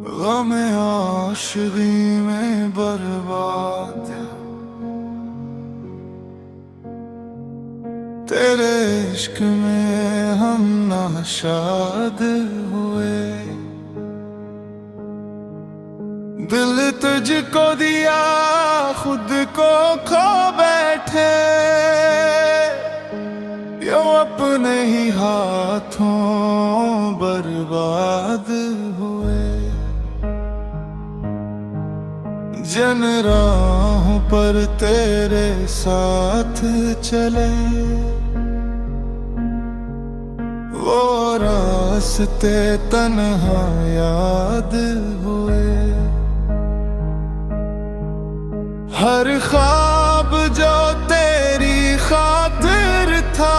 गम आशिकी में बर्बाद तेरे इश्क में हम नाशाद हुए। दिल तुझको दिया खुद को खो बैठे, यूं अपने ही हाथों बर्बाद हुए। जिन राहों पर तेरे साथ चले वो रास्ते तन्हा याद हुए। हर ख्वाब जो तेरी खातिर था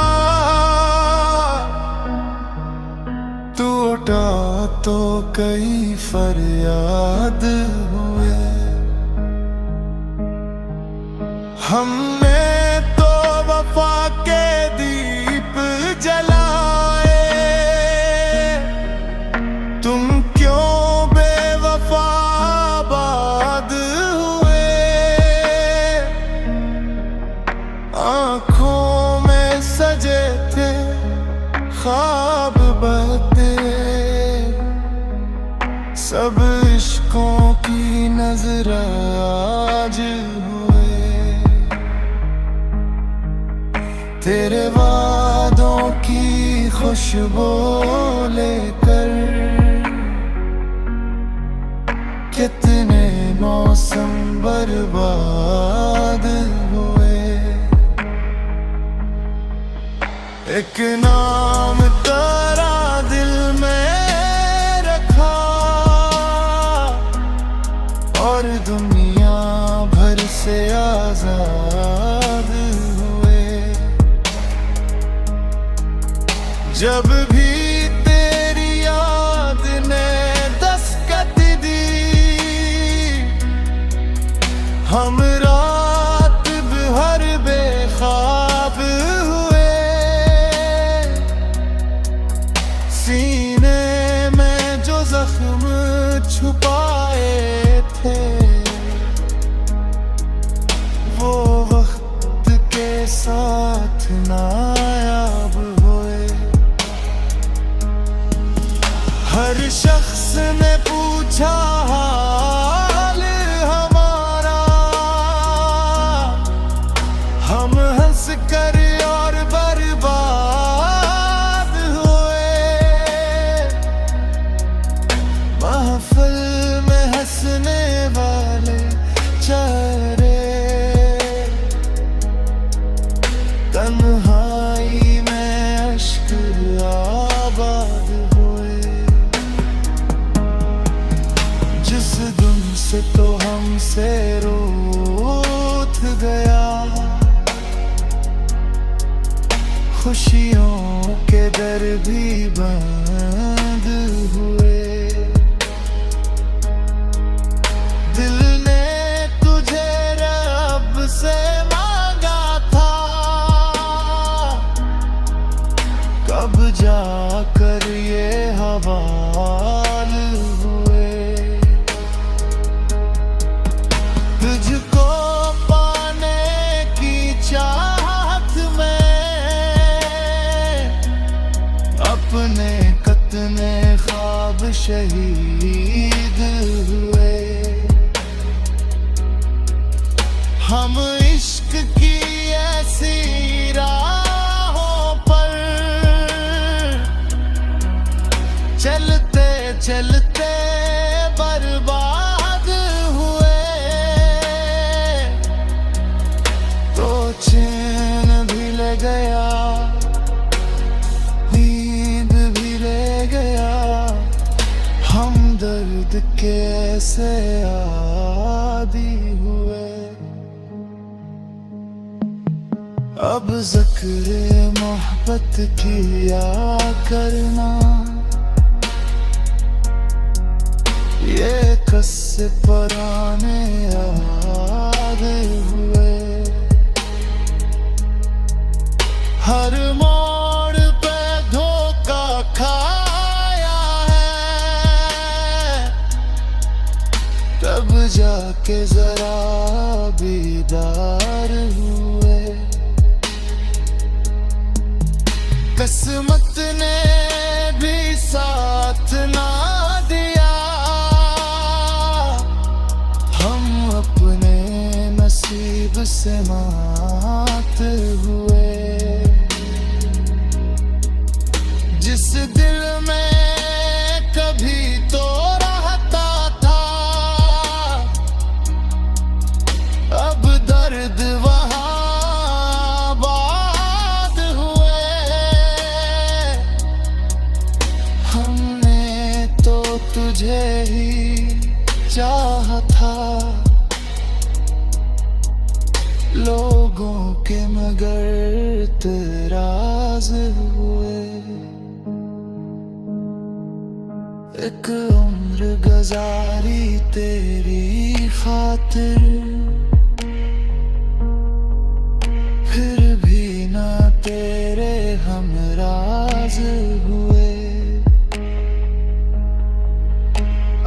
टूटा तो कई फरियाद हुए। हमने तो वफा के दीप जलाए, तुम क्यों बेवफा आबाद हुए। आँखों में सजे थे ख्वाब बहते, सब इश्कों की नजर आज हुए। तेरे वादों की खुशबू लेकर कितने मौसम बर्बाद हुए। एक नाम तेरा दिल में रखा और दुनिया भर से आजाद हुए। जब भी तेरी याद ने दस्तक दी, हम रात भर बेख्वाब हुए। सीने में जो जख्म छुपाए थे वो वक्त के साथ नायाब हुए। हर शख्स ने पूछा हाल हमारा, हम हंस कर और बर्बाद हुए। महफिल में हंसने वाले चेहरे तन्हाई में अश्क आबाद हुए। जिस दिन से तो हमसे रूठ गया, खुशियों के दर भी बंद हुए। दिल ने तुझे रब से मांगा था, कब जाकर ये हवाल हुए। तुझको पाने की चाहत में अपने कितने ख्वाब शहीद हुए। हम इश्क की ऐसी राहों पर चलते चलते बर्बाद हुए। तो चैन भी ले गया, नींद भी ले गया, हम दर्द कैसे आदी हुए। अब ज़िक्र मोहब्बत किया करना, ये किस्से पुराने याद हुए। हर मोड़ पे धोखा खाया है, जाके जरा बेदार हुए। किस्मत ने भी साथ ना दिया, हम अपने नसीब से मात हुए। जिस दिल में कभी तो रहता था, अब दर्द वहाँ आबाद हुए। हमने तो तुझे ही चाहा था, लोगों के मगर इतराज हुए। एक उम्र गुजारी तेरी खातिर, फिर भी ना तेरे हमराज हुए।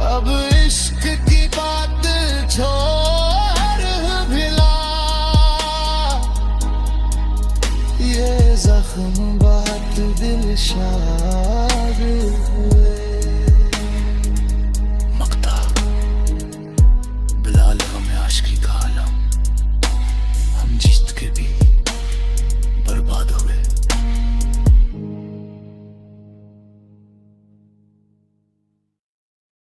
अब इश्क की बात छोड़ भिला, ये जख्म बहुत दिलशाद हुए।